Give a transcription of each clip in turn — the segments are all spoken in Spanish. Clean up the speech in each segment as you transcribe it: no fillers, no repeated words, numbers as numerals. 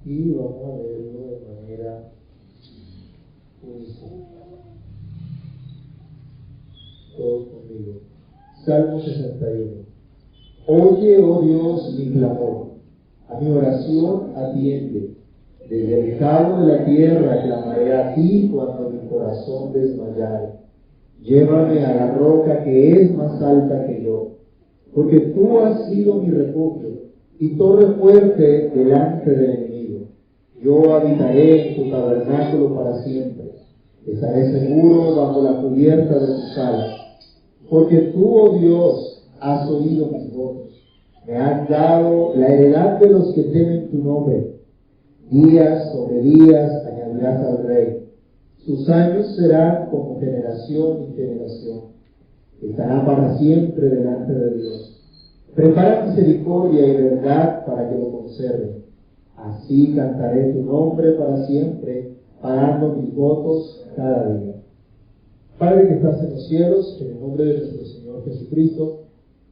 y vamos a leerlo de manera unísona. Todos conmigo. Salmo 61. Oye, oh Dios, mi clamor, a mi oración atiende. Desde el cabo de la tierra clamaré a ti cuando mi corazón desmayare. Llévame a la roca que es más alta que yo, porque tú has sido mi refugio y torre fuerte delante del enemigo. Yo habitaré en tu tabernáculo para siempre. Estaré seguro bajo la cubierta de tus alas. Porque tú, oh Dios, has oído mis votos. Me has dado la heredad de los que temen tu nombre. Días sobre días añadirás al rey. Sus años serán como generación y generación. Estará para siempre delante de Dios. Prepara misericordia y verdad para que lo conserve. Así cantaré tu nombre para siempre, pagando mis votos cada día. Padre que estás en los cielos, en el nombre de nuestro Señor Jesucristo,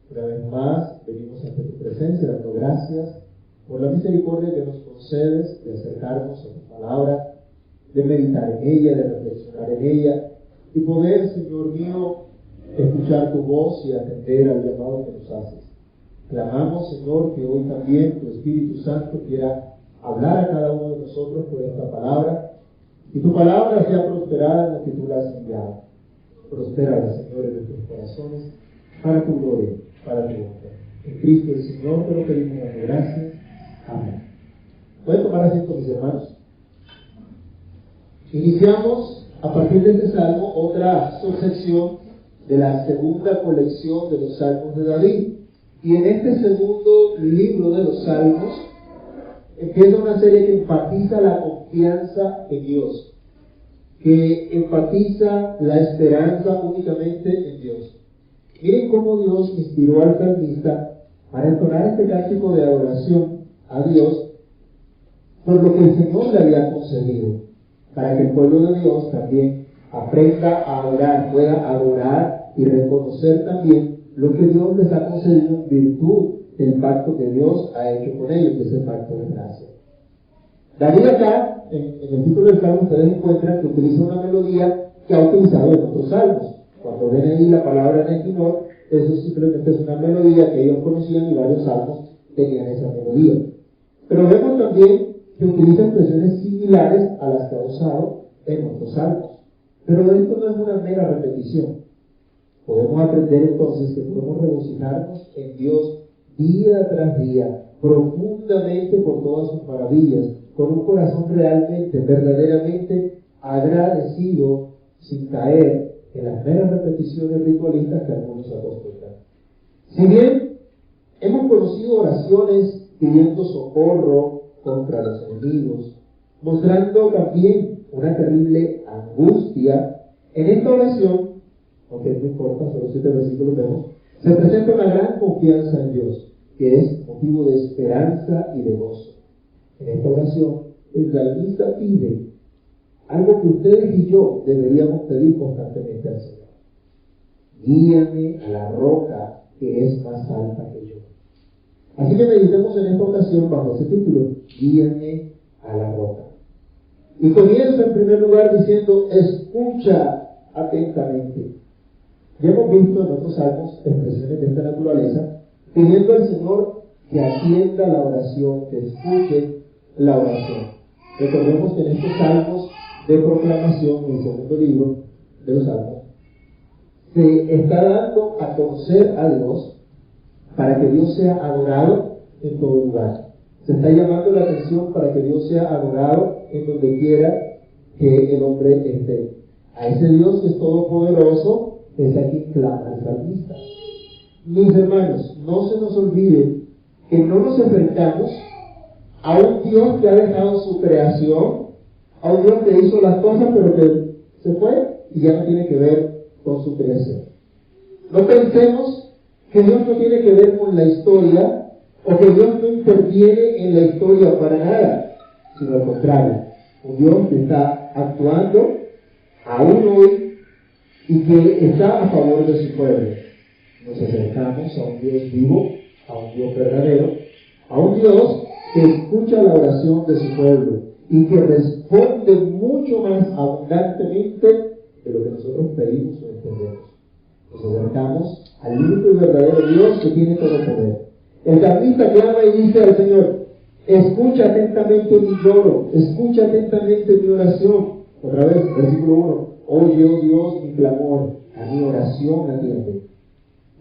una vez más venimos ante tu presencia dando gracias por la misericordia que nos concedes de acercarnos a tu palabra, de meditar en ella, de reflexionar en ella y poder, Señor mío, escuchar tu voz y atender al llamado que nos haces. Clamamos, Señor, que hoy también tu Espíritu Santo quiera hablar a cada uno de nosotros por esta palabra y tu palabra sea prosperada en lo que tú la has enviado. Prospérala, Señor, en nuestros corazones para tu gloria, para tu honra. En Cristo el Señor te lo pedimos dando gracias. Amén. Pueden tomar asiento, mis hermanos. Iniciamos a partir de este salmo otra subsección de la segunda colección de los salmos de David. Y en este segundo libro de los salmos empieza una serie que enfatiza la confianza en Dios, que enfatiza la esperanza únicamente en Dios. Miren cómo Dios inspiró al salmista para entonar este cántico de adoración a Dios por lo que el Señor le había concedido, para que el pueblo de Dios también aprenda a orar, pueda adorar y reconocer también lo que Dios les ha concedido en virtud del pacto que Dios ha hecho con ellos, que es el pacto de gracia. David acá, en el título del salmo, ustedes encuentran que utiliza una melodía que ha utilizado en otros salmos. Cuando ven ahí la palabra Nequinot, eso simplemente es una melodía que ellos conocían y varios salmos tenían esa melodía. Pero vemos también que utiliza expresiones similares a las que ha usado en otros salmos. Pero esto no es una mera repetición. Podemos aprender entonces que podemos regocijarnos en Dios día tras día, profundamente por todas sus maravillas, con un corazón realmente, verdaderamente agradecido, sin caer en las meras repeticiones ritualistas que algunos acostumbran. Si bien hemos conocido oraciones pidiendo socorro contra los enemigos, mostrando también una terrible angustia, en esta oración, aunque es muy corta, solo 7 versículos vemos, se presenta una gran confianza en Dios, que es motivo de esperanza y de gozo. En esta oración, el salmista pide algo que ustedes y yo deberíamos pedir constantemente al Señor. Guíame a la roca que es más alta que yo. Así que meditemos en esta ocasión bajo ese título, guíame a la roca. Y comienza en primer lugar diciendo, escucha atentamente. Ya hemos visto en otros salmos expresiones de esta naturaleza, pidiendo al Señor que atienda la oración, que escuche la oración. Recordemos que en estos salmos de proclamación, en el segundo libro de los salmos, se está dando a conocer a Dios para que Dios sea adorado en todo lugar. Se está llamando la atención para que Dios sea adorado en donde quiera que el hombre esté. A ese Dios que es todopoderoso, es a quien clama el salmista. Mis hermanos, no se nos olvide que no nos enfrentamos a un Dios que ha dejado su creación, a un Dios que hizo las cosas pero que se fue y ya no tiene que ver con su creación. No pensemos que Dios no tiene que ver con la historia o que Dios no interviene en la historia para nada, sino al contrario, un Dios que está actuando aún hoy y que está a favor de su pueblo. Nos acercamos a un Dios vivo, a un Dios verdadero, a un Dios que escucha la oración de su pueblo y que responde mucho más abundantemente de lo que nosotros pedimos o entendemos. Nos acercamos al único y verdadero Dios que tiene todo poder. El salmista clama y dice al Señor: escucha atentamente mi lloro, escucha atentamente mi oración. Otra vez, versículo 1. Oye, oh Dios, mi clamor, a mi oración atiende.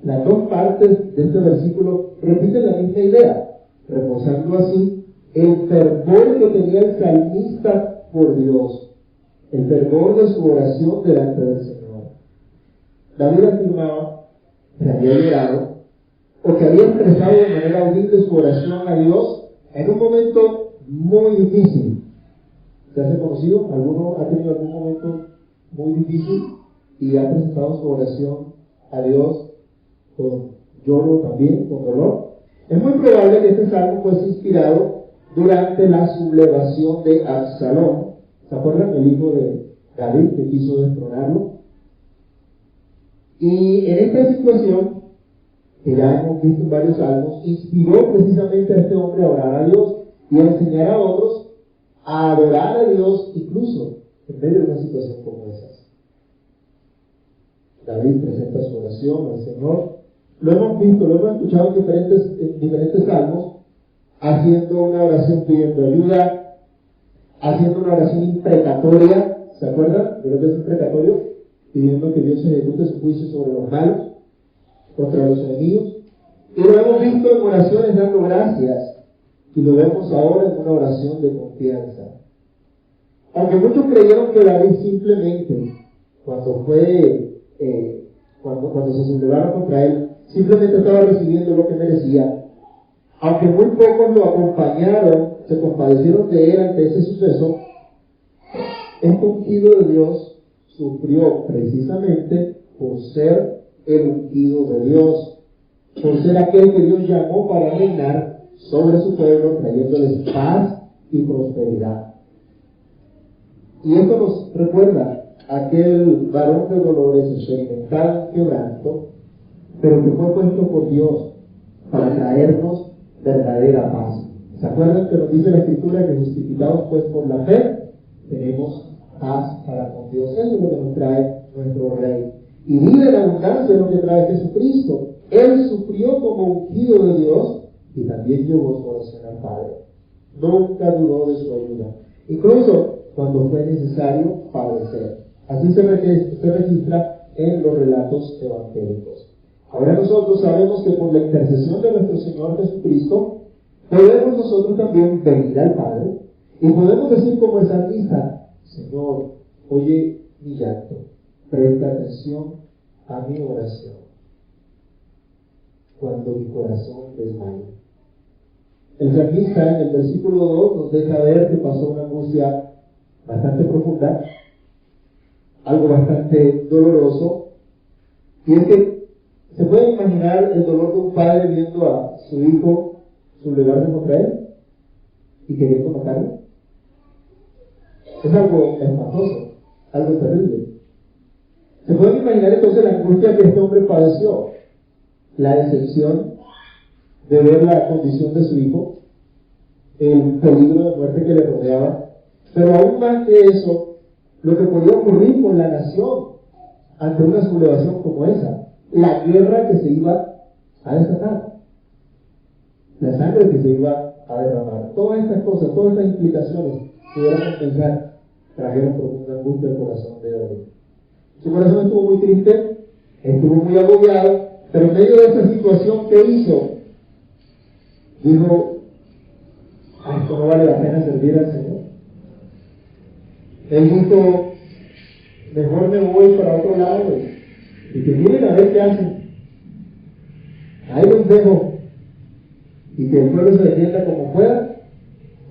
Las dos partes de este versículo repiten la misma idea, reforzando así el fervor que tenía el salmista por Dios, el fervor de su oración delante del Señor. David afirmaba que había llorado o que había expresado de manera audible su oración a Dios en un momento muy difícil. ¿Se hace conocido? ¿Alguno ha tenido algún momento muy difícil y ha presentado su oración a Dios con lloro también, con dolor? Es muy probable que este salmo fuese inspirado durante la sublevación de Absalón. ¿Se acuerdan? El hijo de David que quiso destronarlo. Y en esta situación, que ya hemos visto en varios salmos, inspiró precisamente a este hombre a orar a Dios y a enseñar a otros a adorar a Dios, incluso en medio de una situación como esa. David presenta su oración al Señor. Lo hemos visto, lo hemos escuchado en diferentes salmos, haciendo una oración pidiendo ayuda, haciendo una oración imprecatoria. ¿Se acuerdan de lo que es imprecatorio? Pidiendo que Dios ejecute su juicio sobre los malos, contra los enemigos. Y lo hemos visto en oraciones dando gracias, y lo vemos ahora en una oración de confianza. Aunque muchos creyeron que David simplemente, cuando se sublevaron contra él, simplemente estaba recibiendo lo que merecía, aunque muy pocos lo acompañaron, se compadecieron de él ante ese suceso, este ungido de Dios sufrió precisamente por ser el ungido de Dios, por ser aquel que Dios llamó para reinar sobre su pueblo, trayéndoles paz y prosperidad. Y esto nos recuerda a aquel varón de dolores experimentado en quebranto, pero que fue puesto por Dios para traernos verdadera paz. ¿Se acuerdan que nos dice la Escritura que justificados pues por la fe, tenemos paz para con Dios? Eso es lo que nos trae nuestro Rey. Y vida en abundancia es lo que trae Jesucristo. Él sufrió como ungido de Dios y también llevó su oración al Padre. Nunca dudó de su ayuda, incluso cuando fue necesario padecer. Así se registra en los relatos evangélicos. Ahora nosotros sabemos que por la intercesión de nuestro Señor Jesucristo, podemos nosotros también venir al Padre y podemos decir como el salmista: Señor, oye mi llanto, presta atención a mi oración cuando mi corazón desmaya. El salmista en el versículo 2 nos deja ver que pasó una angustia bastante profunda, algo bastante doloroso, y es que se puede imaginar el dolor de un padre viendo a su hijo sublevarse contra él y queriendo matarlo. Es algo espantoso, algo terrible. Se puede imaginar entonces la angustia que este hombre padeció, la decepción de ver la condición de su hijo, el peligro de muerte que le rodeaba, pero aún más que eso, lo que podía ocurrir con la nación ante una sublevación como esa, la guerra que se iba a desatar, la sangre que se iba a derramar, todas estas cosas, todas estas implicaciones, pudiéramos pensar, trajeron profunda angustia al corazón de David. Su corazón estuvo muy triste, estuvo muy agobiado, pero en medio de esa situación, ¿qué hizo? Dijo: esto no vale la pena servir al Señor. Él dijo: mejor me voy para otro lado y que miren a ver qué hacen. Ahí los dejo y que el pueblo se defienda como pueda.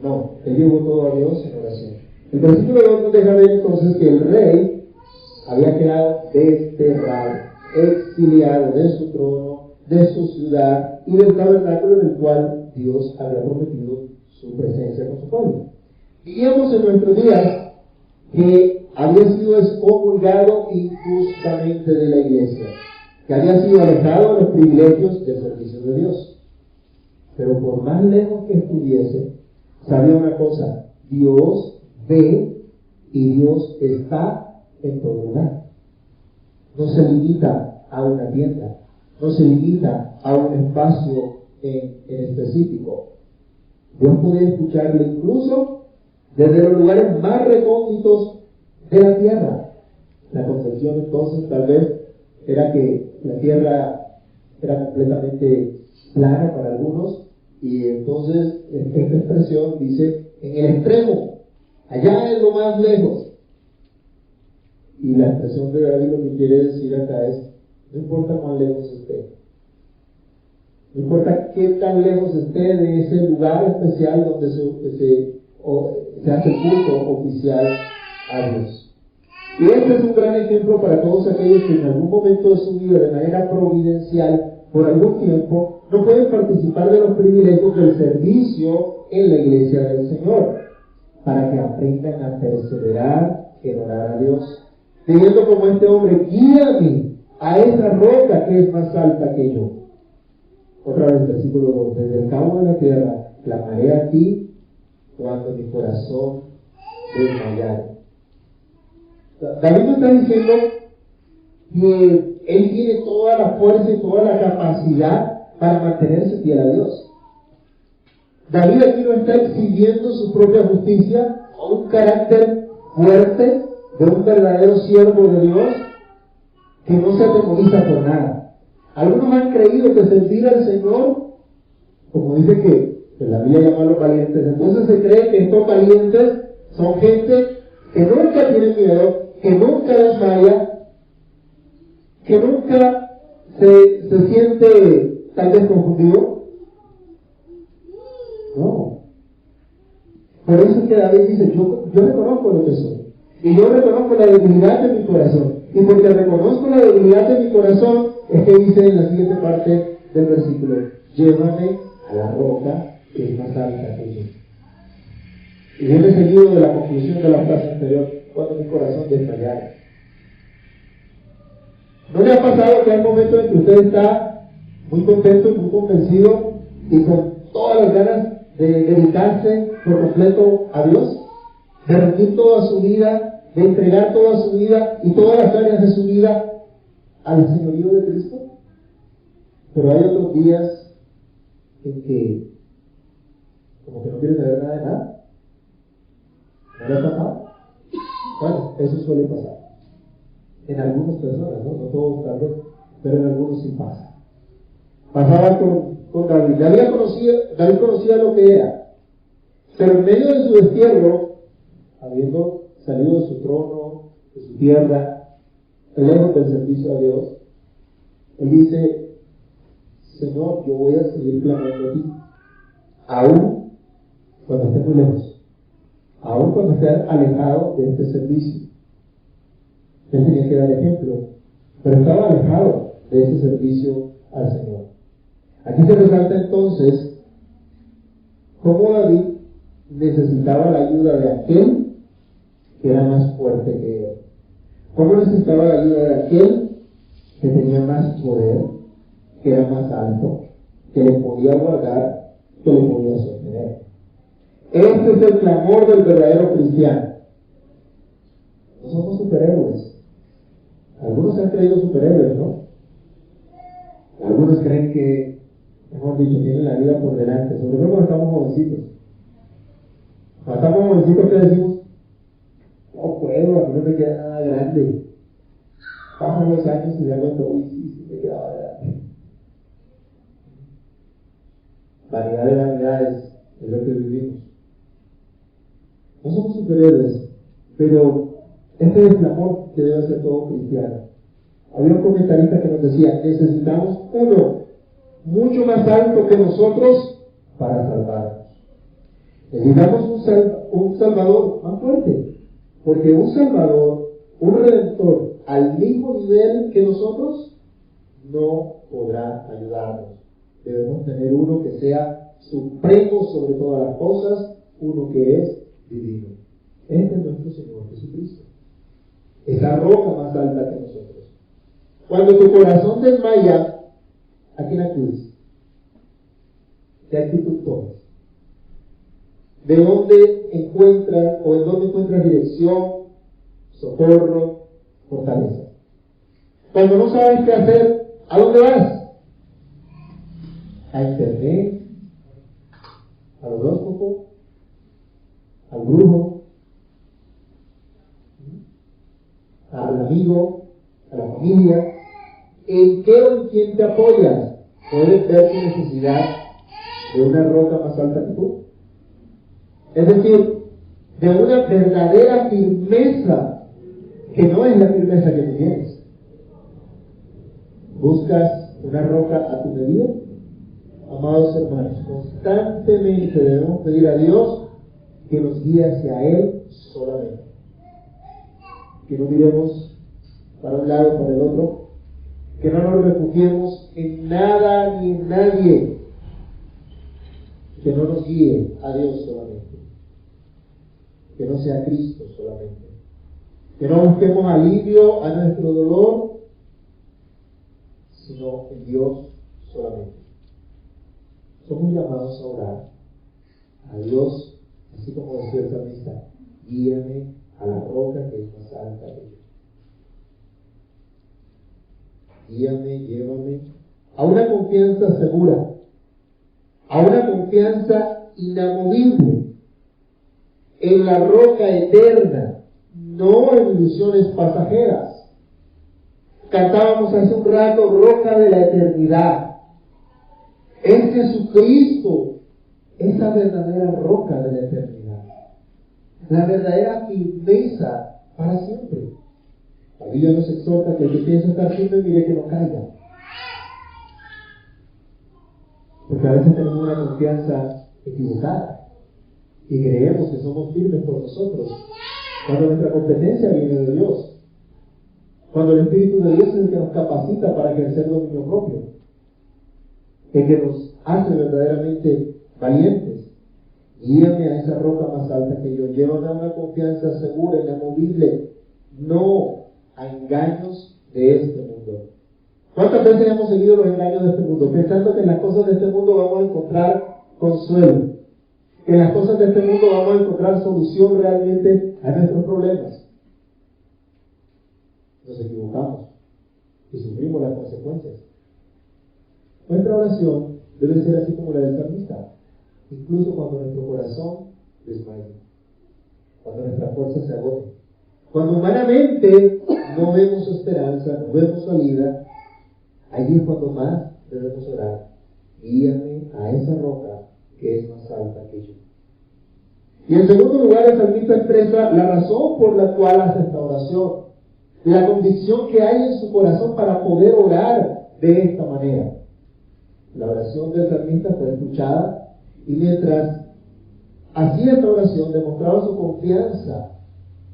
No, él llevó todo a Dios en oración. El versículo 2 nos deja ver entonces que el rey había quedado desterrado, exiliado de su trono, de su ciudad y del tabernáculo en el cual Dios había prometido su presencia con su pueblo. Y vemos en nuestros días que había sido excomulgado injustamente de la iglesia, que había sido alejado de los privilegios del servicio de Dios. Pero por más lejos que estuviese, sabía una cosa: Dios ve y Dios está en todo lugar. No se limita a una tienda, no se limita a un espacio en específico. Dios podía escucharle incluso desde los lugares más recónditos de la tierra. La concepción entonces tal vez era que la tierra era completamente plana para algunos, y entonces esta expresión dice en el extremo, allá es lo más lejos. Y la expresión de David lo que quiere decir acá es: no importa cuán lejos esté, no importa qué tan lejos esté de ese lugar especial donde se hace el culto oficial a Dios. Y este es un gran ejemplo para todos aquellos que en algún momento de su vida, de manera providencial, por algún tiempo, no pueden participar de los privilegios del servicio en la iglesia del Señor, para que aprendan a perseverar en orar a Dios, pidiendo como este hombre: guíame a esa roca que es más alta que yo. Otra vez, versículo 2: desde el cabo de la tierra clamaré a ti cuando mi corazón desmayare. David nos está diciendo que él tiene toda la fuerza y toda la capacidad para mantenerse fiel a Dios. David aquí no está exhibiendo su propia justicia o un carácter fuerte de un verdadero siervo de Dios que no se atemoriza por nada. Algunos han creído que servir al Señor, como dice que la Biblia llama a los valientes, entonces se cree que estos valientes son gente que nunca tiene miedo, que nunca desmaya, que nunca se siente tal vez confundido. No. Por eso es que David dice: yo reconozco lo que soy, y yo reconozco la debilidad de mi corazón, y porque reconozco la debilidad de mi corazón, es que dice en la siguiente parte del versículo: llévame a la roca que es más alta que yo. Y viene seguido de la conclusión de la frase anterior: cuando mi corazón desmayara. ¿No le ha pasado que hay momentos en que usted está muy contento y muy convencido y con todas las ganas de dedicarse por completo a Dios, de rendir toda su vida, de entregar toda su vida y todas las áreas de su vida al señorío de Cristo? Pero hay otros días en que como que no quiere saber nada de nada. ¿No le ha pasado? Bueno, eso suele pasar en algunas personas, ¿no? No todos tal vez, pero en algunos sí pasa. Pasaba con David. David conocía lo que era, pero en medio de su destierro, habiendo salido de su trono, de su tierra, lejos del servicio a Dios, él dice: Señor, yo voy a seguir clamando a ti, aún cuando esté muy lejos, aún cuando esté alejado de este servicio. Él tenía que dar ejemplo, pero estaba alejado de ese servicio al Señor. Aquí se resalta entonces cómo David necesitaba la ayuda de aquel que era más fuerte que él. Cómo necesitaba la ayuda de aquel que tenía más poder, que era más alto, que le podía guardar, que le podía sostener. Este es el clamor del verdadero cristiano. No somos superhéroes. Algunos se han creído superhéroes, ¿no? Algunos creen que, mejor dicho, tienen la vida por delante, sobre todo cuando estamos jovencitos. Cuando estamos jovencitos, ¿qué decimos? No puedo, a mí no me queda nada grande. Pasan los años y ya cuento: uy, sí me quedaba grande. Vanidad de vanidades es lo que vivimos. No somos superhéroes, pero este es el clamor que debe hacer todo cristiano. Había un comentarista que nos decía: necesitamos uno mucho más alto que nosotros para salvarnos. Necesitamos un Salvador más fuerte, porque un Salvador, un Redentor al mismo nivel que nosotros no podrá ayudarnos. Debemos tener uno que sea supremo sobre todas las cosas, uno que es divino. Este es nuestro Señor Jesucristo, esa roca más alta que nosotros. Cuando tu corazón desmaya, ¿a quién acudes? ¿Qué actitud tomas? ¿De dónde encuentras o en dónde encuentras dirección, socorro, fortaleza? Cuando no sabes qué hacer, ¿a dónde vas? A internet, al horóscopo, al brujo, al amigo, a la familia. ¿En qué o en quién te apoyas? ¿Puedes ver tu necesidad de una roca más alta que tú? Es decir, de una verdadera firmeza que no es la firmeza que tú tienes. ¿Buscas una roca a tu medida? Amados hermanos, constantemente debemos pedir a Dios que nos guíe hacia Él solamente. Que no miremos para un lado o para el otro. Que no nos refugiemos en nada ni en nadie. Que no nos guíe a Dios solamente. Que no sea Cristo solamente. Que no busquemos alivio a nuestro dolor, sino en Dios solamente. Somos llamados a orar a Dios, así como decía el salmista, guíame a la roca que es más alta que yo. Guíame, llévame a una confianza segura, a una confianza inamovible en la roca eterna, no en ilusiones pasajeras. Cantábamos hace un rato, roca de la eternidad. Es Jesucristo, esa verdadera roca de la eternidad, la verdadera firmeza para siempre. La Biblia nos exhorta que el que piensa estar firme, mire que no caiga. Porque a veces tenemos una confianza equivocada y creemos que somos firmes por nosotros, cuando nuestra competencia viene de Dios, cuando el Espíritu de Dios es el que nos capacita para ejercer dominio propio, el que nos hace verdaderamente valientes. Guíame a esa roca más alta que yo, llévame a una confianza segura, inamovible, no a engaños de este mundo. ¿Cuántas veces hemos seguido los engaños de este mundo, pensando que en las cosas de este mundo vamos a encontrar consuelo, que en las cosas de este mundo vamos a encontrar solución realmente a nuestros problemas? Nos equivocamos y sufrimos las consecuencias. Nuestra oración debe ser así como la del salmista, incluso cuando nuestro corazón desmaye, cuando nuestras fuerzas se agoten, cuando humanamente no vemos esperanza, no vemos salida. Allí es cuando más debemos orar. Guíame a esa roca que es más alta que yo. Y en segundo lugar, el salmista expresa la razón por la cual hace esta oración, la convicción que hay en su corazón para poder orar de esta manera. La oración del salmista fue escuchada y mientras hacía esta oración demostraba su confianza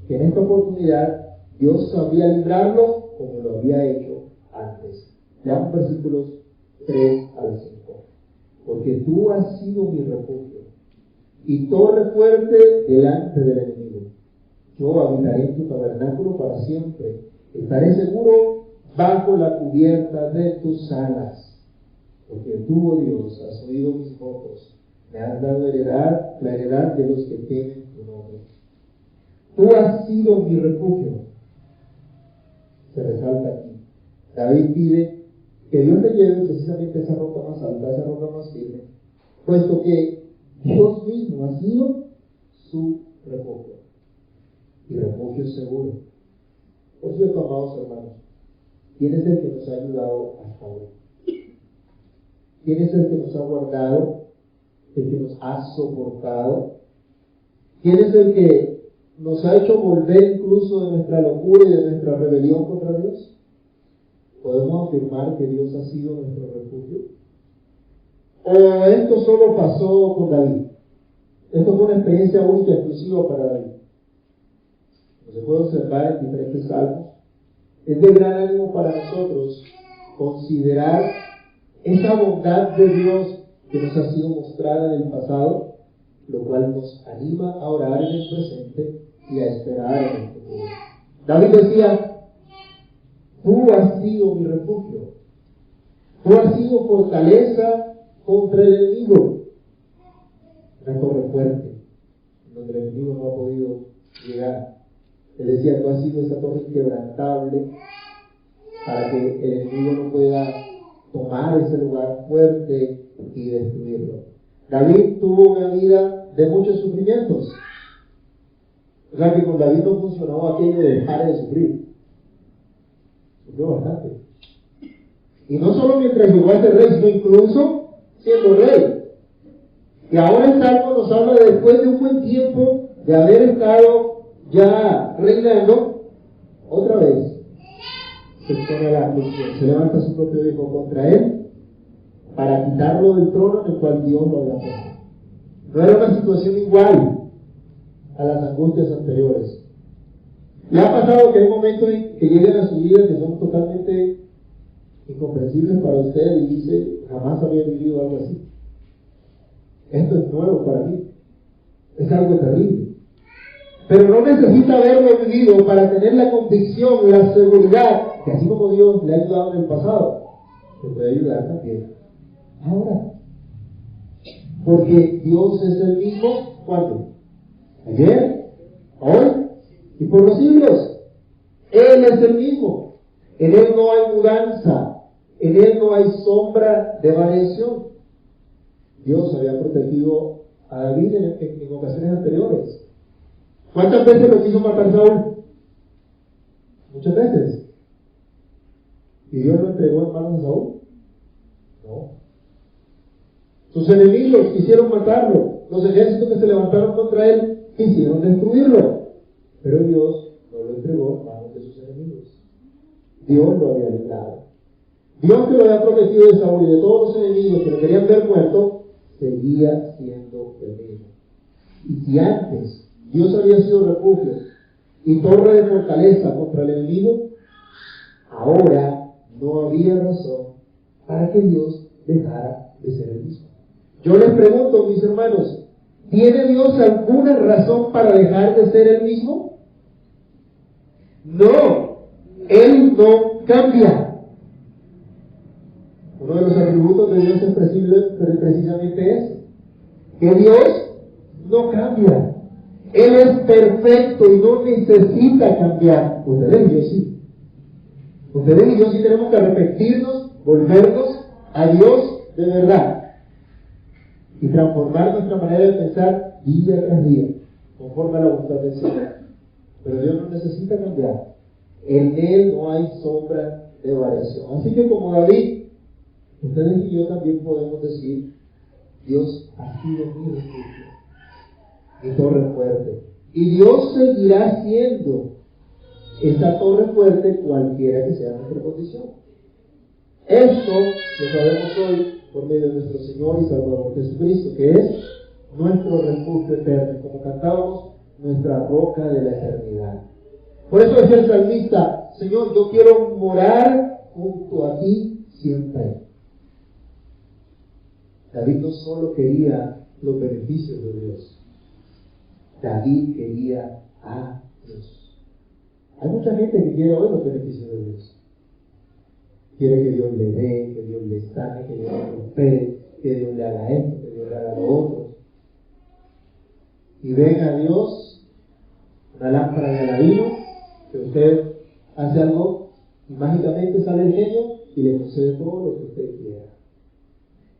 que en esta oportunidad Dios sabía librarlo como lo había hecho antes. Leamos versículos 3 al 5. Porque tú has sido mi refugio y torre fuerte delante del enemigo. Yo habitaré en tu tabernáculo para siempre. Estaré seguro bajo la cubierta de tus alas. Porque tú, oh Dios, has oído mis votos. Me has dado la heredad de los que temen tu nombre. Tú has sido mi refugio. Se resalta aquí. David pide que Dios le lleve precisamente esa roca más alta, esa roca más firme, puesto que Dios mismo ha sido su refugio. Y refugio seguro. Por cierto, amados hermanos, ¿quién es el que nos ha ayudado hasta hoy? ¿Quién es el que nos ha guardado? ¿El que nos ha soportado? ¿Quién es el que nos ha hecho volver incluso de nuestra locura y de nuestra rebelión contra Dios? ¿Podemos afirmar que Dios ha sido nuestro refugio? ¿O esto solo pasó con David? Esto fue una experiencia única, exclusiva para David. Se puede observar en diferentes salmos. Es de gran ánimo para nosotros considerar esa bondad de Dios que nos ha sido mostrada en el pasado, lo cual nos anima a orar en el presente y a esperar en el futuro. David decía: tú has sido mi refugio, tú has sido fortaleza contra el enemigo. una torre fuerte, donde el enemigo no ha podido llegar. Él decía, tú has sido esa torre inquebrantable para que el enemigo no pueda tomar ese lugar fuerte y destruirlo. David tuvo una vida de muchos sufrimientos. O sea que con David no funcionó aquello de dejar de sufrir. Sufrió bastante. Y no solo mientras llegó a ser rey, sino incluso siendo rey. Y ahora el Salmo nos habla de después de un buen tiempo de haber estado ya reinando, otra vez se expone a la aflicción, se levanta su propio hijo contra él para quitarlo del trono en el cual Dios lo había puesto. No era una situación igual a las angustias anteriores. ¿Le ha pasado que hay momentos en que llegan a su vida que son totalmente incomprensibles para usted y dice, jamás había vivido algo así? Esto es nuevo para mí, es algo terrible. Pero no necesita haberlo vivido para tener la convicción, la seguridad, que así como Dios le ha ayudado en el pasado, te puede ayudar también ahora. Porque Dios es el mismo, ¿cuándo? Ayer, hoy y por los siglos. Él es el mismo. En Él no hay mudanza, en Él no hay sombra de variación. Dios había protegido a David en ocasiones anteriores. ¿Cuántas veces lo quiso matar Saúl? Muchas veces. ¿Y Dios lo entregó en manos de Saúl? No. Sus enemigos quisieron matarlo. Los ejércitos que se levantaron contra él quisieron destruirlo. Pero Dios no lo entregó en manos de sus enemigos. Dios lo había librado. Dios, que lo había protegido de Saúl y de todos los enemigos que lo querían ver muerto, seguía siendo el mismo. Y si antes Dios había sido refugio y torre de fortaleza contra el enemigo, ahora no había razón para que Dios dejara de ser el mismo. Yo les pregunto, mis hermanos, ¿tiene Dios alguna razón para dejar de ser el mismo? No, Él no cambia. Uno de los atributos de Dios es precisamente ese, que Dios no cambia. Él es perfecto y no necesita cambiar. Ustedes y yo sí. Ustedes y yo sí tenemos que arrepentirnos, volvernos a Dios de verdad y transformar nuestra manera de pensar día tras día, conforme a la voluntad del Señor. Pero Dios no necesita cambiar. En Él no hay sombra de variación. Así que como David, ustedes y yo también podemos decir, Dios ha sido mi refugio, mi torre fuerte. Y Dios seguirá siendo esa torre fuerte cualquiera que sea nuestra condición. Esto lo sabemos hoy por medio de nuestro Señor y Salvador Jesucristo, que es nuestro refugio eterno, como cantábamos, nuestra roca de la eternidad. Por eso decía el salmista, Señor, yo quiero morar junto a ti siempre. David no solo quería los beneficios de Dios, David quería a Dios. Hay mucha gente que quiere hoy los beneficios de Dios. Quiere que Dios le dé, que Dios le sane, que Dios le prospere, que Dios le haga esto, que Dios le haga lo otro. Y ven a Dios, una lámpara de Aladino, que usted hace algo y mágicamente sale el genio y le concede todo lo que usted quiera.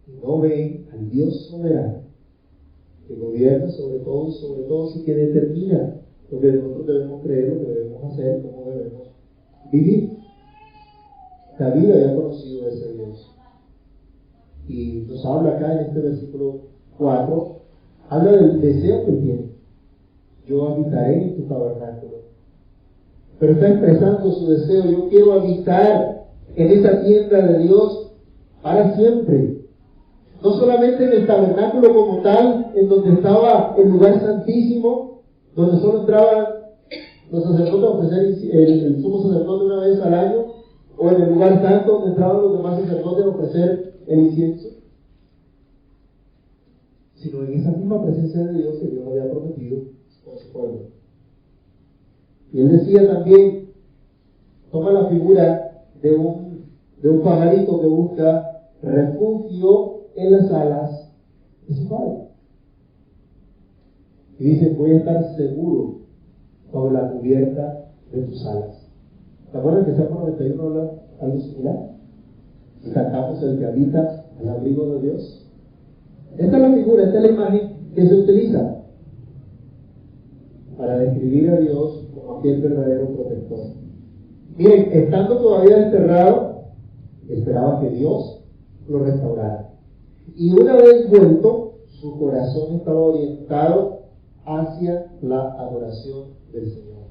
Y no ven al Dios soberano, que gobierna sobre todo y que determina lo que nosotros debemos creer, lo que debemos hacer, cómo debemos vivir. David había conocido a ese Dios. Y nos habla acá en este versículo 4, habla del deseo que tiene. Yo habitaré en tu tabernáculo. Pero está expresando su deseo, yo quiero habitar en esa tienda de Dios para siempre. No solamente en el tabernáculo como tal, en donde estaba el lugar santísimo, donde solo entraban los sacerdotes a ofrecer el sumo sacerdote una vez al año, o en el lugar santo donde entraban los demás sacerdotes a ofrecer el incienso, sino en esa misma presencia de Dios que Dios había prometido con su pueblo. Y él decía también, toma la figura de un pajarito que busca refugio en las alas de su padre. Y dice, voy a estar seguro bajo la cubierta de tus alas. ¿Se acuerdan que Salmo 91 habla algo similar? Y cantamos el que habita al abrigo de Dios. Esta es la figura, esta es la imagen que se utiliza para describir a Dios como aquel verdadero protector. Miren, estando todavía desterrado, esperaba que Dios lo restaurara. Y una vez vuelto, su corazón estaba orientado hacia la adoración del Señor.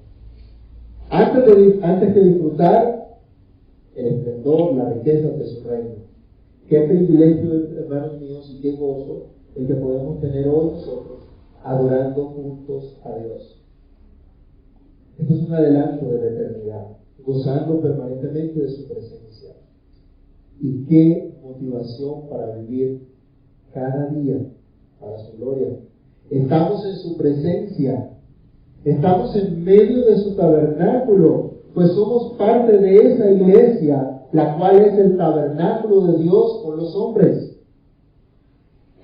Antes de disfrutar el esplendor, la riqueza de su reino. Qué privilegio, hermanos míos, y qué gozo el que podemos tener hoy nosotros adorando juntos a Dios. Esto es un adelanto de la eternidad, gozando permanentemente de su presencia. Y qué motivación para vivir cada día para su gloria. Estamos en su presencia, estamos en medio de su tabernáculo, pues somos parte de esa iglesia, la cual es el tabernáculo de Dios con los hombres.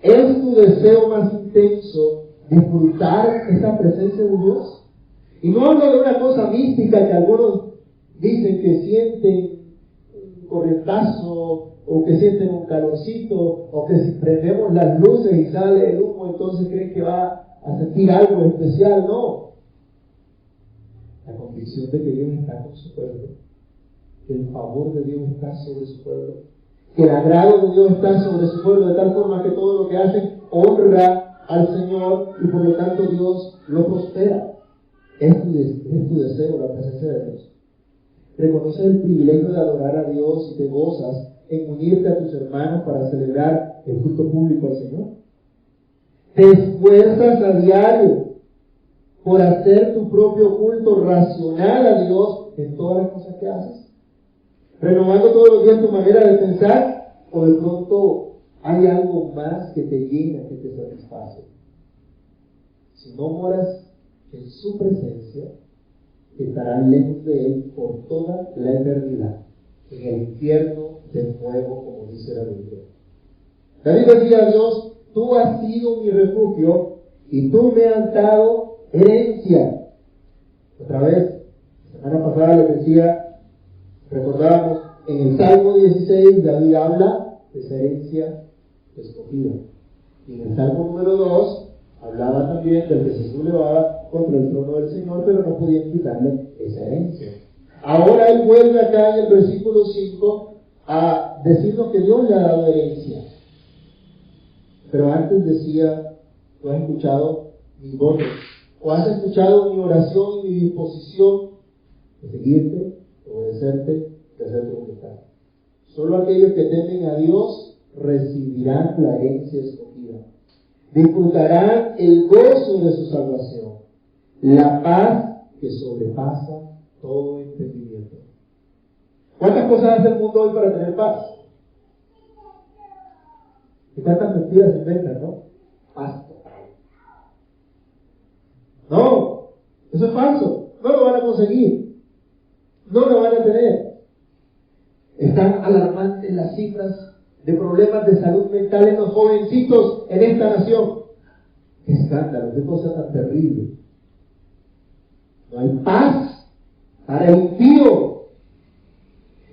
¿Es tu deseo más intenso disfrutar esa presencia de Dios? Y no hablo de una cosa mística que algunos dicen que sienten un corrientazo, o que sienten un calorcito, o que si prendemos las luces y sale el humo, entonces creen que va a sentir algo especial. No. La convicción de que Dios está con su pueblo, que el favor de Dios está sobre su pueblo, que el agrado de Dios está sobre su pueblo, de tal forma que todo lo que hacen honra al Señor y por lo tanto Dios lo prospera. Es tu deseo, la presencia de Dios. Reconoces el privilegio de adorar a Dios y te gozas en unirte a tus hermanos para celebrar el culto público al Señor. Te esfuerzas a diario por hacer tu propio culto racional a Dios en todas las cosas que haces, renovando todos los días tu manera de pensar, o de pronto hay algo más que te llena, que te satisface. Si no moras en su presencia, estarás lejos de Él por toda la eternidad, en el infierno de fuego, como dice la Biblia. David decía a Dios, tú has sido mi refugio y tú me has dado herencia. Otra vez, la semana pasada les decía, recordábamos, en el Salmo 16 David habla de esa herencia escogida. Y en el Salmo número 2 hablaba también del que se sublevaba contra el trono del Señor, pero no podía quitarle esa herencia. Ahora él vuelve acá en el versículo 5 a decirnos que Dios le ha dado herencia. Pero antes decía, tú has escuchado mi voz, o has escuchado mi oración y mi disposición de seguirte, de obedecerte, de hacer tu voluntad. Solo aquellos que temen a Dios recibirán la herencia escogida. Disfrutarán el gozo de su salvación, la paz que sobrepasa todo entendimiento. ¿Cuántas cosas hace el mundo hoy para tener paz? ¿Y cuántas mentiras inventan, no? Paz total. No, eso es falso. No lo van a conseguir. No lo van a tener. Están alarmantes las cifras de problemas de salud mental en los jovencitos en esta nación. ¡Qué escándalo! ¡Qué cosa tan terrible! No hay paz para el impío.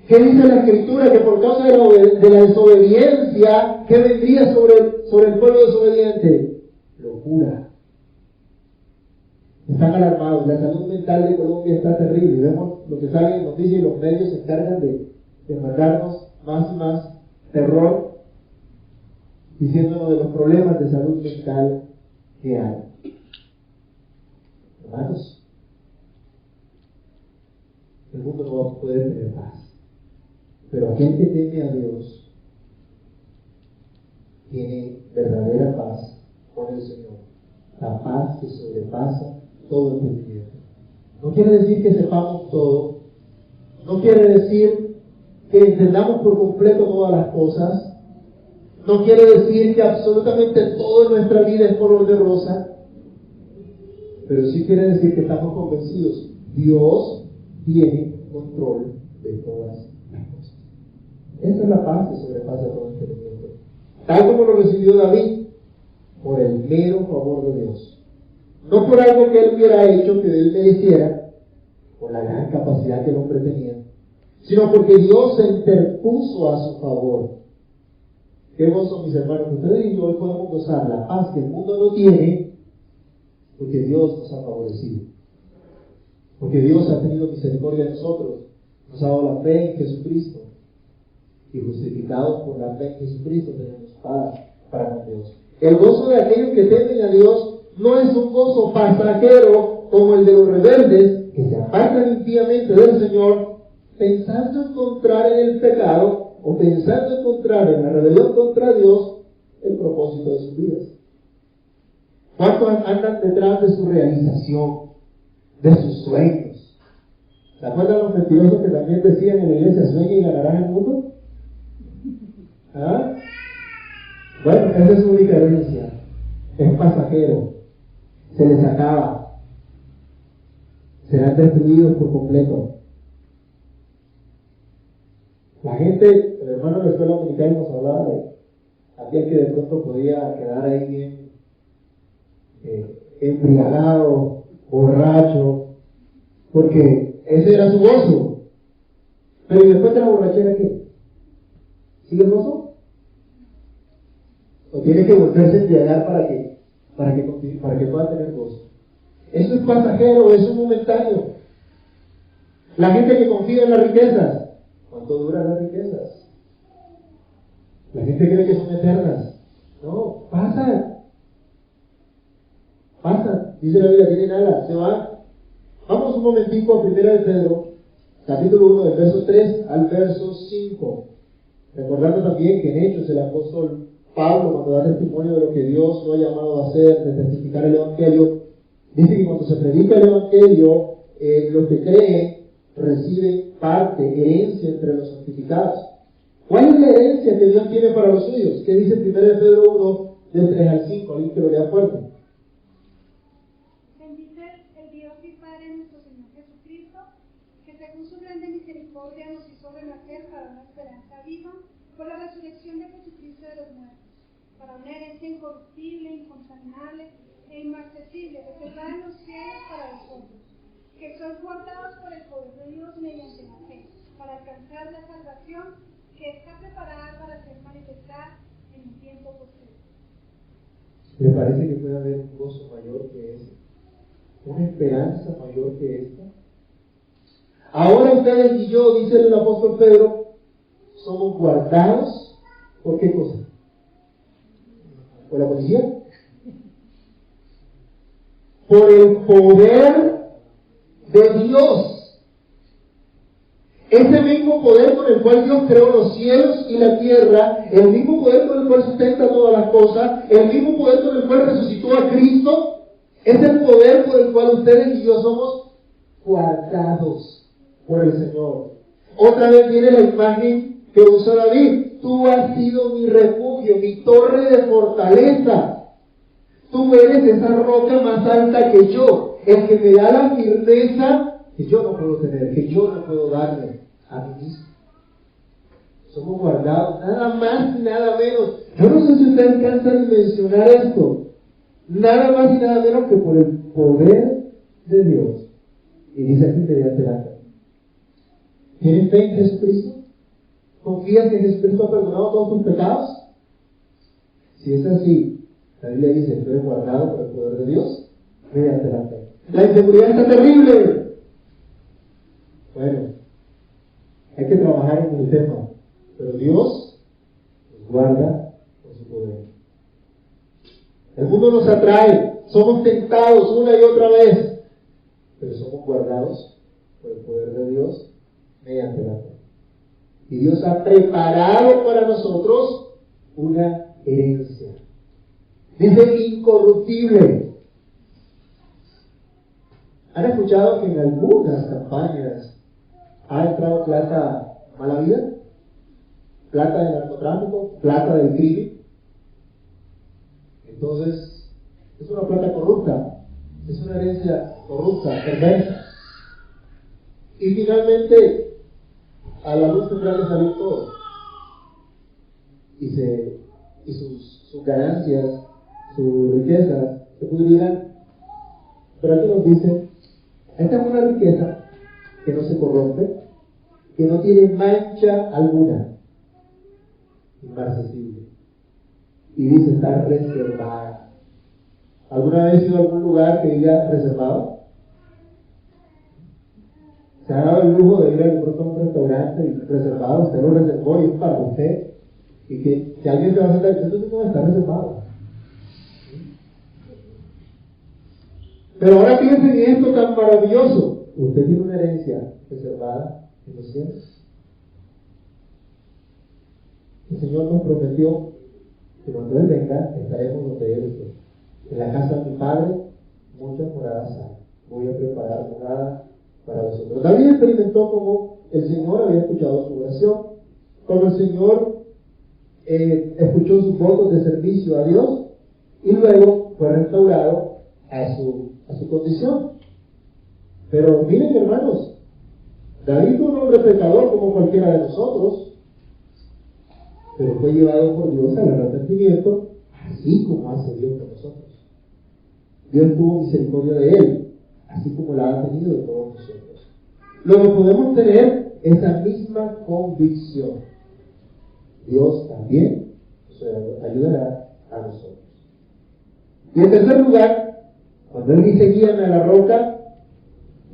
¿Qué dice la Escritura? Que por causa de la desobediencia, ¿qué vendría sobre el pueblo desobediente? Locura. Están alarmados. La salud mental de Colombia está terrible. Vemos lo que sale en noticias y los medios se encargan de mandarnos más y más terror, diciéndonos de los problemas de salud mental que hay. Hermanos, el mundo no va a poder tener paz. Pero aquel que teme a Dios tiene verdadera paz con el Señor. La paz que sobrepasa todo entendimiento. No quiere decir que sepamos todo. No quiere decir que entendamos por completo todas las cosas. No quiere decir que absolutamente todo en nuestra vida es color de rosa. Pero sí quiere decir que estamos convencidos. Dios tiene control de todas las cosas. Esa es la paz que sobrepasa todo entendimiento. Tal como lo recibió David, por el mero favor de Dios. no por algo que él hubiera hecho que él mereciera, por la gran capacidad que el hombre tenía, sino porque Dios se interpuso a su favor. Qué gozo, mis hermanos, ustedes y yo hoy podemos gozar la paz que el mundo no tiene, porque Dios nos ha favorecido. Porque Dios ha tenido misericordia de nosotros, nos ha dado la fe en Jesucristo, y justificados por la fe en Jesucristo tenemos paz para con Dios. El gozo de aquellos que temen a Dios no es un gozo pasajero como el de los rebeldes que se apartan impíamente del Señor, pensando encontrar en el pecado o pensando encontrar en la rebelión contra Dios el propósito de sus vidas. ¿Cuántos andan detrás de su realización, de sus sueños? ¿Se acuerdan los mentirosos que también decían en la iglesia, sueñen y ganarán el mundo? ¿Ah? Bueno, esa es su única herencia. Es pasajero. Se les acaba. Serán destruidos por completo. La gente, el hermano de la escuela dominical nos hablaba de aquel que de pronto podía quedar ahí bien embriagado, borracho, porque ese era su gozo. Pero ¿y después de la borrachera qué? ¿Sigue el gozo? ¿O tiene que volverse a embriagar para que pueda tener gozo? Eso es pasajero, eso es momentáneo. La gente que confía en las riquezas, ¿cuánto duran las riquezas? La gente cree que son eternas. No, pasan. Dice la Biblia, tienen alas, se van. Vamos un momentico a 1 de Pedro, capítulo 1, del verso 3 al verso 5. Recordando también que en Hechos el apóstol Pablo, cuando da testimonio de lo que Dios lo ha llamado a hacer, de testificar el Evangelio, dice que cuando se predica el Evangelio, los que creen reciben parte, herencia entre los santificados. ¿Cuál es la herencia que Dios tiene para los suyos? ¿Qué dice 1 de Pedro 1, del 3 al 5? Alguien que lo lea fuerte. Bendice el Dios y Padre nuestro Señor Jesucristo, que según su grande misericordia nos hizo renacer para una esperanza viva por la resurrección de Jesucristo de los muertos, para una herencia incorruptible, incontaminable e inmarcesible, reservada en los cielos para vosotros, que sois guardados por el poder de Dios mediante la fe, para alcanzar la salvación que está preparada para ser manifestada en un tiempo posterior. ¿Le parece que puede haber un gozo mayor que ese? ¿Una esperanza mayor que esta? Ahora ustedes y yo, dice el apóstol Pedro, somos guardados, ¿por qué cosa? ¿Por la policía? Por el poder de Dios. Ese mismo poder con el cual Dios creó los cielos y la tierra, el mismo poder con el cual sustenta todas las cosas, el mismo poder con el cual resucitó a Cristo, es el poder por el cual ustedes y yo somos guardados por el Señor. Otra vez viene la imagen que usa David. Tú has sido mi refugio, mi torre de fortaleza. Tú eres esa roca más alta que yo, el que me da la firmeza que yo no puedo tener, que yo no puedo darme a mí mismo. Somos guardados, nada más y nada menos. Yo no sé si ustedes alcanzan a dimensionar esto. Nada más y nada menos que por el poder de Dios. Y dice aquí mediante la fe. ¿Tienes fe en Jesucristo? ¿Confías que Jesucristo ha perdonado todos tus pecados? Si es así, la Biblia dice, tú eres guardado por el poder de Dios mediante la fe. La inseguridad está terrible. Bueno, hay que trabajar en el tema, pero Dios nos guarda con su poder. El mundo nos atrae, somos tentados una y otra vez, pero somos guardados por el poder de Dios mediante la fe. Y Dios ha preparado para nosotros una herencia. Dice incorruptible. ¿Han escuchado que en algunas campañas ha entrado plata mala vida? Plata del narcotráfico, plata del crimen. Entonces, es una plata corrupta, es una herencia corrupta, perversa. Y finalmente, a la luz tendrá que salir todo. Y sus ganancias, sus riquezas, se pudrirán. Pero aquí nos dice, esta es una riqueza que no se corrompe, que no tiene mancha alguna, inmarcesible. Y dice, está reservada. ¿Alguna vez has ido a algún lugar que diga reservado? Se ha dado el lujo de ir a un restaurante y reservado, usted lo reservó y es para usted. Y que si alguien te va a sentar, esto no está reservado. Pero ahora piensen en esto tan maravilloso. Usted tiene una herencia reservada en los cielos. El Señor nos prometió que cuando Él venga, estaremos donde Él esté. En la casa de mi Padre, muchas moradas hay. Voy a preparar morada para vosotros. David experimentó como el Señor había escuchado su oración. Como el Señor escuchó sus votos de servicio a Dios y luego fue restaurado a su condición. Pero miren, hermanos, David fue un hombre pecador como cualquiera de nosotros, pero fue llevado por Dios al arrepentimiento, así como hace Dios con nosotros. Dios tuvo misericordia de él, así como la ha tenido de todos nosotros. Lo que podemos tener esa misma convicción. Dios también nos ayudará a nosotros. Y en tercer lugar, cuando Él dice guíame a la roca,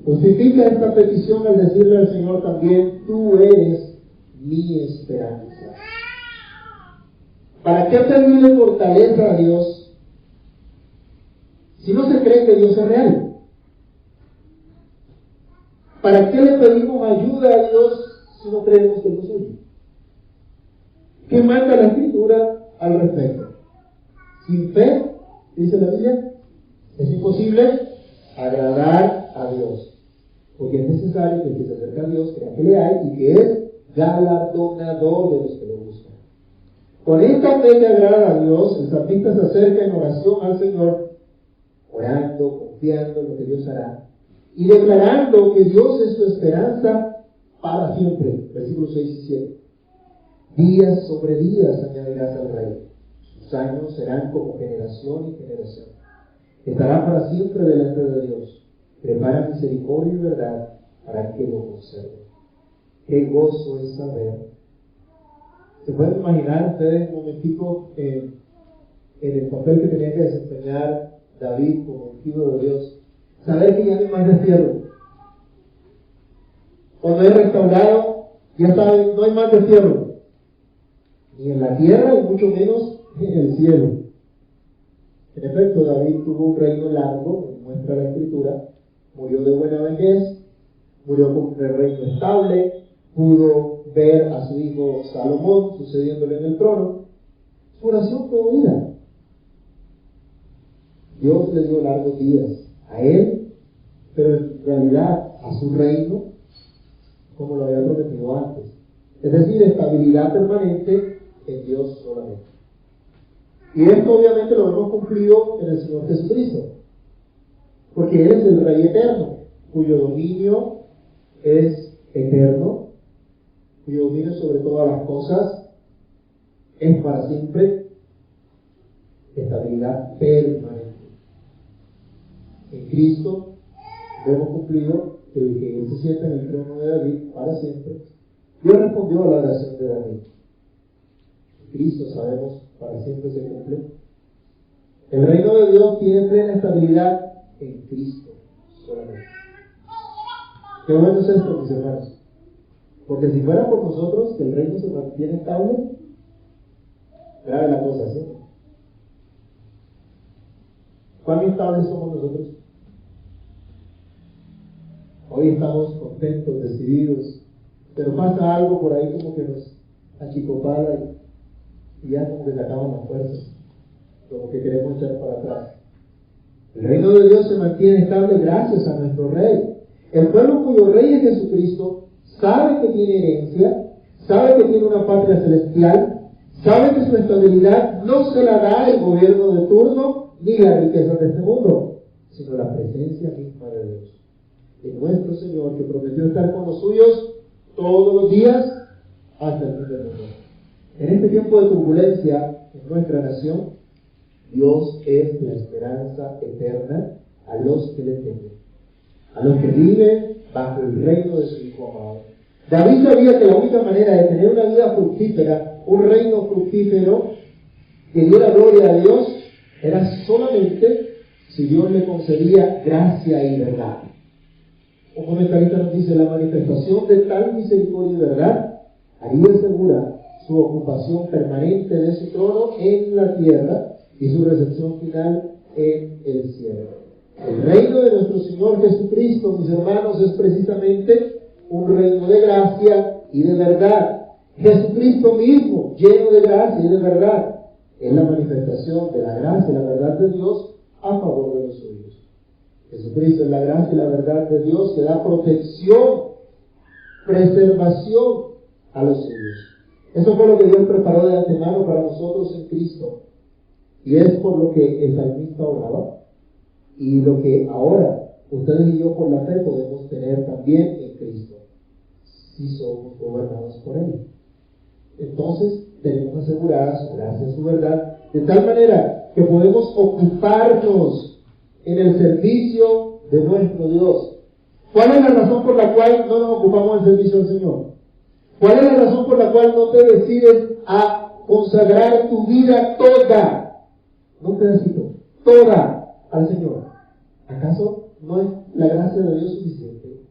justifica esta petición al decirle al Señor también, tú eres mi esperanza. ¿Para qué pedirle fortaleza a Dios si no se cree que Dios es real? ¿Para qué le pedimos ayuda a Dios si no creemos que Dios oye? ¿Qué manda la Escritura al respecto? Sin fe, dice la Biblia, es imposible agradar a Dios. Porque es necesario que el que se acerca a Dios crea que le hay y que es galardonador de los que lo buscan. Con esta fe que agrada a Dios, el salmista se acerca en oración al Señor, orando, confiando en lo que Dios hará y declarando que Dios es su esperanza para siempre. Versículos 6 y 7. Días sobre días añadirás al rey. Sus años serán como generación y generación. Estará para siempre delante de Dios. Prepara misericordia y verdad para que lo conserve. Qué gozo es saber. ¿Se pueden imaginar ustedes un momentico en el papel que tenía que desempeñar David como ungido de Dios? Saber que ya no hay más destierro. Cuando es restaurado, ya saben, no hay más destierro. Ni en la tierra y mucho menos en el cielo. En efecto, David tuvo un reino largo, como muestra la Escritura. Murió de buena vejez, murió con un reino estable, pudo ver a su hijo Salomón sucediéndole en el trono. Su oración fue oída. Dios le dio largos días a él, pero en realidad a su reino, como lo había prometido antes. Es decir, estabilidad permanente en Dios solamente. Y esto obviamente lo hemos cumplido en el Señor Jesucristo, porque Él es el Rey eterno, cuyo dominio es eterno, cuyo dominio sobre todas las cosas es para siempre, estabilidad permanente. En Cristo hemos cumplido el que Él se sienta en el trono de David para siempre. Dios respondió a la oración de David. Cristo, sabemos, para siempre se cumple. El reino de Dios tiene plena estabilidad en Cristo solamente. Qué bueno es esto, mis hermanos. Porque si fuera por nosotros que el reino se mantiene estable, grave la cosa, ¿sí? ¿Cuán estables somos nosotros? Hoy estamos contentos, decididos, pero pasa algo por ahí como que nos achicopala y ya como que se acaban las fuerzas, como que queremos echar para atrás. El reino de Dios se mantiene estable gracias a nuestro Rey. El pueblo cuyo Rey es Jesucristo sabe que tiene herencia, sabe que tiene una patria celestial, sabe que su estabilidad no se la da el gobierno de turno ni la riqueza de este mundo, sino la presencia misma de Dios. Y nuestro Señor, que prometió estar con los suyos todos los días hasta el fin del mundo. En este tiempo de turbulencia en nuestra nación, Dios es la esperanza eterna a los que le temen, a los que viven bajo el reino de su Hijo amado. David sabía que la única manera de tener una vida fructífera, un reino fructífero, que diera gloria a Dios, era solamente si Dios le concedía gracia y verdad. Un comentarista nos dice: la manifestación de tal misericordia y verdad haría segura su ocupación permanente de su trono en la tierra y su recepción final en el cielo. El reino de nuestro Señor Jesucristo, mis hermanos, es precisamente un reino de gracia y de verdad. Jesucristo mismo, lleno de gracia y de verdad, es la manifestación de la gracia y la verdad de Dios a favor de los suyos. Jesucristo es la gracia y la verdad de Dios que da protección, preservación a los suyos. Eso fue lo que Dios preparó de antemano para nosotros en Cristo. Y es por lo que el salmista oraba, y lo que ahora ustedes y yo por la fe podemos tener también en Cristo, si somos gobernados por Él. Entonces tenemos asegurada su gracia y su verdad, de tal manera que podemos ocuparnos en el servicio de nuestro Dios. ¿Cuál es la razón por la cual no nos ocupamos del servicio del Señor? ¿Cuál es la razón por la cual no te decides a consagrar tu vida toda, no un pedacito, toda al Señor? ¿Acaso no es la gracia de Dios suficiente?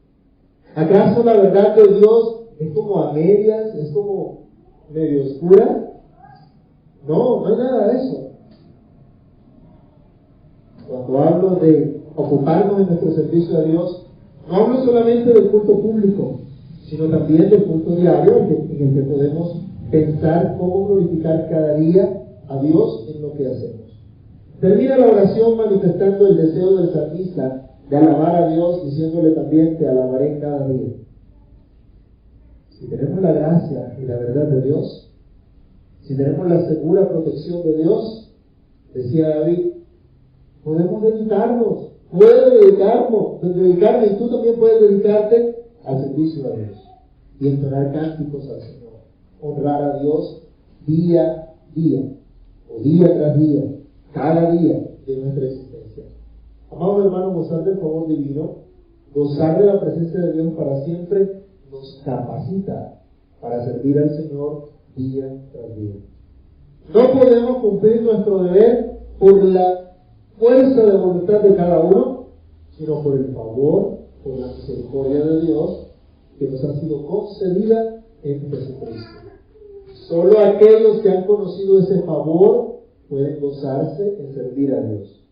¿Acaso la verdad de Dios es como a medias, es como medio oscura? No, no hay nada de eso. Cuando hablo de ocuparnos en nuestro servicio a Dios, no hablo solamente del culto público, sino también del culto diario en el que podemos pensar cómo glorificar cada día a Dios en lo que hacemos. Termina la oración manifestando el deseo del salmista de alabar a Dios, diciéndole también: te alabaré cada día. Si tenemos la gracia y la verdad de Dios, si tenemos la segura protección de Dios, decía David, podemos dedicarnos, dedicarme, y tú también puedes dedicarte al servicio a Dios y entonar cánticos al Señor, honrar a Dios día a día, o día tras día, cada día de nuestra existencia. Amado hermano, gozar del favor divino, gozar de la presencia de Dios para siempre, nos capacita para servir al Señor día tras día. No podemos cumplir nuestro deber por la fuerza de voluntad de cada uno, sino por el favor, por la misericordia de Dios que nos ha sido concedida en Jesucristo. Solo aquellos que han conocido ese favor pueden gozarse en servir a Dios.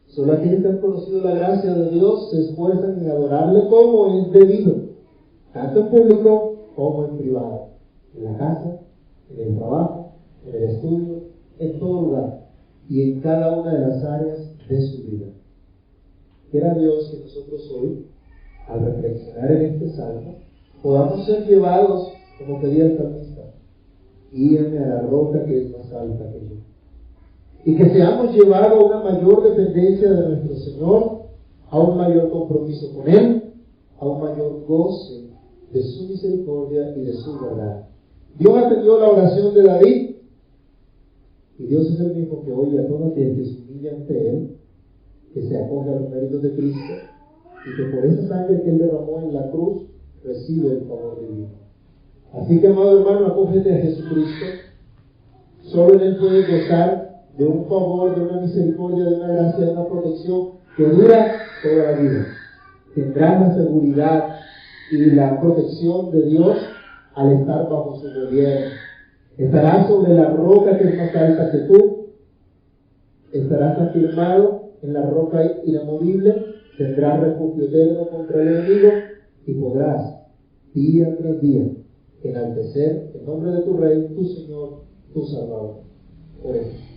Solo aquellos que han conocido la gracia de Dios se esfuerzan en adorarle como es debido, tanto en público como en privado, en la casa, en el trabajo, en el estudio, en todo lugar y en cada una de las áreas de su vida. Quiera Dios que nosotros hoy, al reflexionar en este salmo, podamos ser llevados, como pedía el salmista, guíame a la roca que es más alta que yo. Y que seamos llevados a una mayor dependencia de nuestro Señor, a un mayor compromiso con Él, a un mayor goce de su misericordia y de su verdad. Dios atendió la oración de David, y Dios es el mismo que oye a todo aquel que se humilla ante Él, que se acoge a los méritos de Cristo, y que por esa sangre que Él derramó en la cruz, recibe el favor divino. Así que, amado hermano, acógete a Jesucristo. Solo en Él puedes gozar de un favor, de una misericordia, de una gracia, de una protección que dura toda la vida. Tendrás la seguridad y la protección de Dios al estar bajo su gobierno. Estarás sobre la roca que es más alta que tú. Estarás afirmado en la roca inamovible. Tendrás refugio eterno contra el enemigo y podrás, día tras día, enaltecer el nombre de tu Rey, tu Señor, tu Salvador. Oremos.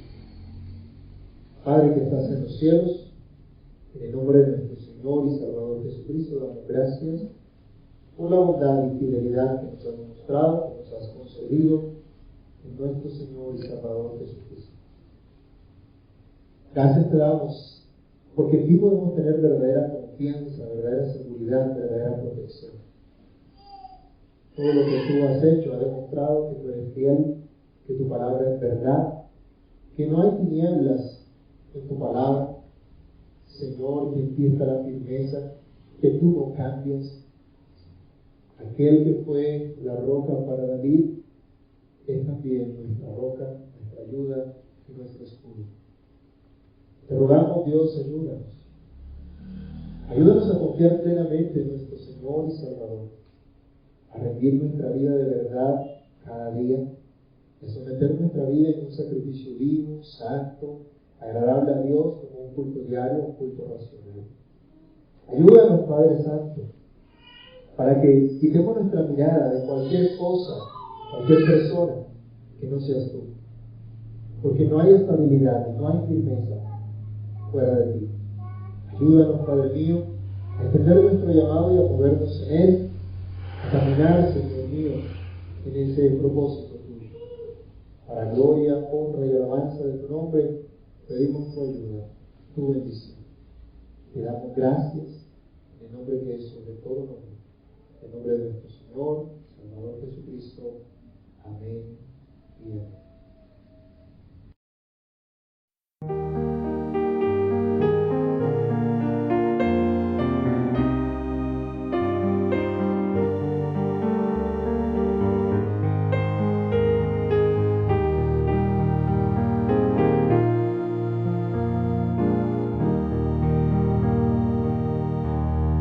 Padre que estás en los cielos, en el nombre de nuestro Señor y Salvador Jesucristo, damos gracias por la bondad y fidelidad que nos has mostrado, que nos has concedido en nuestro Señor y Salvador Jesucristo. Gracias te damos, porque aquí podemos tener verdadera confianza, verdadera seguridad, verdadera protección. Todo lo que tú has hecho ha demostrado que tú eres fiel, que tu palabra es verdad, que no hay tinieblas en tu palabra, Señor, que en ti está la firmeza, que tú no cambias. Aquel que fue la roca para David es también nuestra roca, nuestra ayuda y nuestro escudo. Te rogamos, Dios, ayúdanos. Ayúdanos a confiar plenamente en nuestro Señor y Salvador, a rendir nuestra vida de verdad cada día, a someter nuestra vida en un sacrificio vivo, santo, agradable a Dios, como un culto diario, un culto racional. Ayúdanos, Padre Santo, para que quitemos nuestra mirada de cualquier cosa, cualquier persona que no seas tú. Porque no hay estabilidad, no hay firmeza fuera de ti. Ayúdanos, Padre mío, a entender nuestro llamado y a movernos en él, a caminar, Señor mío, en ese propósito tuyo. Para gloria, honra y alabanza de tu nombre, pedimos tu ayuda, tu bendición. Te damos gracias en el nombre que es sobre todo nombre, en nombre de nuestro Señor, Salvador Jesucristo. Amén y amén.